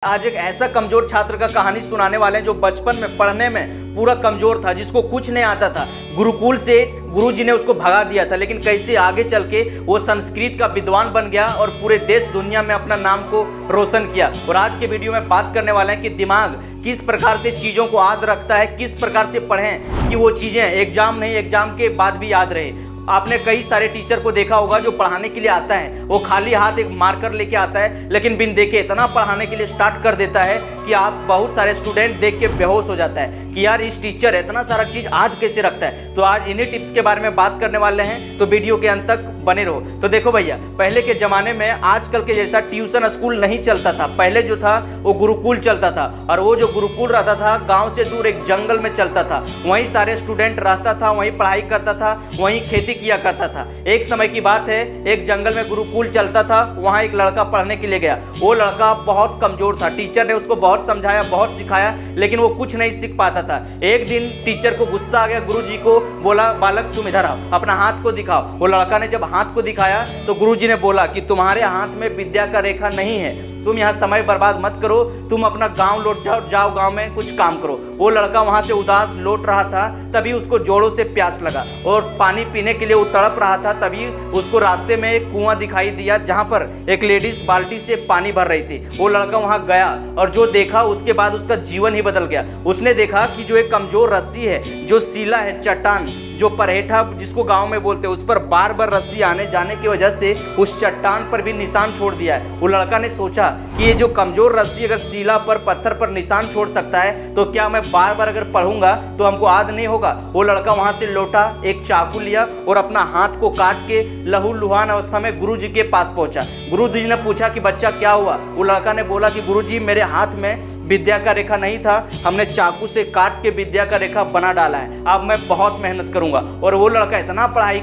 आज एक ऐसा कमजोर छात्र का कहानी सुनाने वाले हैं जो बचपन में पढ़ने में पूरा कमजोर था, जिसको कुछ नहीं आता था। गुरुकुल से गुरुजी ने उसको भगा दिया था, लेकिन कैसे आगे चल के वो संस्कृत का विद्वान बन गया और पूरे देश दुनिया में अपना नाम को रोशन किया। और आज के वीडियो में बात करने वाले हैं कि दिमाग किस प्रकार से चीज़ों को याद रखता है, किस प्रकार से पढ़ें कि वो चीज़ें एग्जाम नहीं एग्जाम के बाद भी याद रहे। आपने कई सारे टीचर को देखा होगा जो पढ़ाने के लिए आता है, वो खाली हाथ एक मार्कर लेके आता है, लेकिन बिन देखे इतना पढ़ाने के लिए स्टार्ट कर देता है कि आप बहुत सारे स्टूडेंट देख के बेहोश हो जाता है कि यार इस टीचर इतना सारा चीज याद कैसे रखता है। तो आज इन्हीं टिप्स के बारे में बात करने वाले हैं, तो वीडियो के अंत तक बने रहो। तो देखो भैया, पहले के जमाने में आजकल के जैसा ट्यूशन स्कूल नहीं चलता था। पहले जो था वो गुरुकुल चलता था, और वो जो गुरुकुल रहता था गाँव से दूर एक जंगल में चलता था। वहीं सारे स्टूडेंट रहता था, वहीं पढ़ाई करता था, वहीं खेती किया करता था। एक समय की बात है, एक जंगल में गुरुकुल चलता था, वहां एक लड़का पढ़ने के लिए गया। वो लड़का बहुत कमजोर था, टीचर ने उसको बहुत समझाया, बहुत सिखाया, लेकिन वो कुछ नहीं सीख पाता था। एक दिन टीचर को गुस्सा आ गया, गुरुजी को बोला, बालक तुम इधर आओ, अपना हाथ को दिखाओ। वो लड़का ने जब हाथ को दिखाया तो गुरुजी ने बोला कि तुम्हारे हाथ में विद्या का रेखा नहीं है, तुम यहाँ समय बर्बाद मत करो, तुम अपना गांव लौट जाओ गांव में कुछ काम करो। वो लड़का वहां से उदास लौट रहा था, तभी उसको जोरों से प्यास लगा और पानी पीने के लिए वो तड़प रहा था। तभी उसको रास्ते में एक कुआं दिखाई दिया, जहां पर एक लेडीज बाल्टी से पानी भर रही थी। वो लड़का वहां गया और जो देखा उसके बाद उसका जीवन ही बदल गया। उसने देखा कि जो एक कमजोर रस्सी है, जो सीला है, चट्टान, जो परहेठा जिसको गांव में बोलते हैं, उस पर बार बार रस्सी आने जाने की वजह से उस चट्टान पर भी निशान छोड़ दिया है। वो लड़का ने सोचा कि ये जो कमजोर रस्सी अगर सीला पर, पत्थर पर निशान छोड़ सकता है, तो क्या मैं बार बार अगर पढ़ूंगा तो हमको याद नहीं होगा। वो लड़का वहां से लौटा, एक चाकू लिया और अपना हाथ को काट के लहू लुहान अवस्था में गुरुजी के पास पहुंचा। गुरुजी ने पूछा कि बच्चा क्या हुआ। वो लड़का ने बोला कि गुरुजी मेरे हाथ में विद्या का रेखा नहीं था, हमने चाकू से काट के विद्या का रेखा बना डाला है, अब मैं बहुत मेहनत करूंगा। और वो लड़का इतना पढ़ाई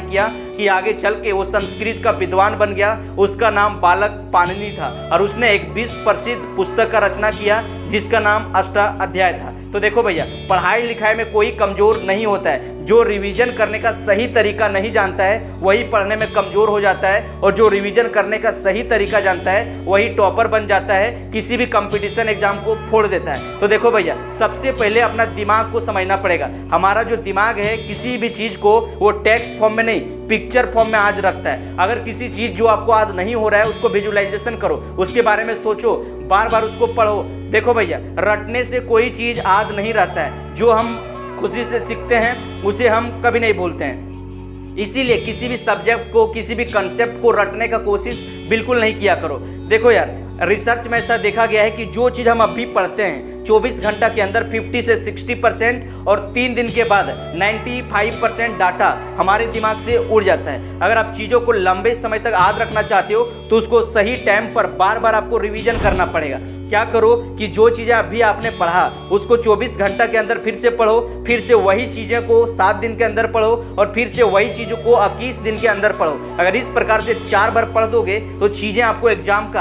किया कि आगे चल के वो संस्कृत का विद्वान बन गया। उसका नाम बालक पाणिनि था और उसने एक विश्व प्रसिद्ध पुस्तक का रचना किया जिसका नाम अष्टाध्यायी था। तो देखो भैया, पढ़ाई लिखाई में कोई कमजोर नहीं होता है। जो रिवीजन करने का सही तरीका नहीं जानता है वही पढ़ने में कमजोर हो जाता है, और जो रिवीजन करने का सही तरीका जानता है वही टॉपर बन जाता है, किसी भी कंपटीशन एग्जाम को फोड़ देता है। तो देखो भैया, सबसे पहले अपना दिमाग को समझना पड़ेगा। हमारा जो दिमाग है किसी भी चीज को वो टेक्स्ट फॉर्म में नहीं, पिक्चर फॉर्म में आज रखता है। अगर किसी चीज जो आपको आज नहीं हो रहा है उसको विजुअलाइजेशन करो, उसके बारे में सोचो, बार बार उसको पढ़ो। देखो भैया, रटने से कोई चीज याद नहीं रहता है। जो हम खुशी से सीखते हैं उसे हम कभी नहीं भूलते हैं। इसीलिए किसी भी सब्जेक्ट को, किसी भी कंसेप्ट को रटने का कोशिश बिल्कुल नहीं किया करो। देखो यार, रिसर्च में ऐसा देखा गया है कि जो चीज़ हम अभी पढ़ते हैं 24 घंटा के अंदर 50 से 60% और 3 दिन के बाद 95% डाटा हमारे दिमाग से उड़ जाता है। अगर आप चीज़ों को लंबे समय तक याद रखना चाहते हो तो उसको सही टाइम पर बार बार आपको रिवीजन करना पड़ेगा। क्या करो कि जो चीज़ें अभी आपने पढ़ा उसको 24 घंटा के अंदर फिर से पढ़ो, फिर से वही चीज़ें को 7 दिन के अंदर पढ़ो, और फिर से वही चीज़ों को 21 दिन के अंदर पढ़ो। अगर इस प्रकार से 4 बार पढ़ दोगे तो चीज़ें आपको एग्जाम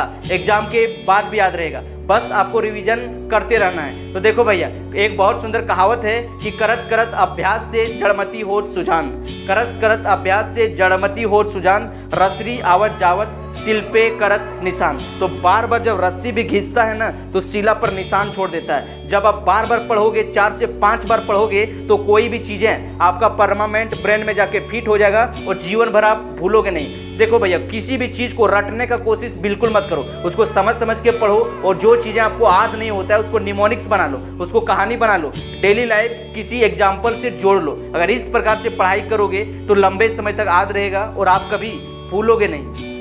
के बाद भी याद रहेगा। बस आपको रिवीजन करते रहना है। तो देखो भैया, एक बहुत सुंदर कहावत है कि करत करत अभ्यास से जड़मती होत सुजान, करत करत अभ्यास से जड़मती होत सुजान, रसरी आवत जावत शिल्पे करत निशान। तो बार बार जब रस्सी भी घिसता है ना तो शिला पर निशान छोड़ देता है। जब आप बार बार पढ़ोगे, 4 से 5 बार पढ़ोगे, तो कोई भी चीजें आपका परमानेंट ब्रेन में जाके फिट हो जाएगा और जीवन भर आप भूलोगे नहीं। देखो भैया, किसी भी चीज को रटने का कोशिश बिल्कुल मत करो, उसको समझ समझ के पढ़ो, और जो चीजें आपको याद नहीं होता है उसको निमोनिक्स बना लो, उसको कहानी बना लो, डेली लाइफ किसी एग्जाम्पल से जोड़ लो। अगर इस प्रकार से पढ़ाई करोगे तो लंबे समय तक याद रहेगा और आप कभी भूलोगे नहीं।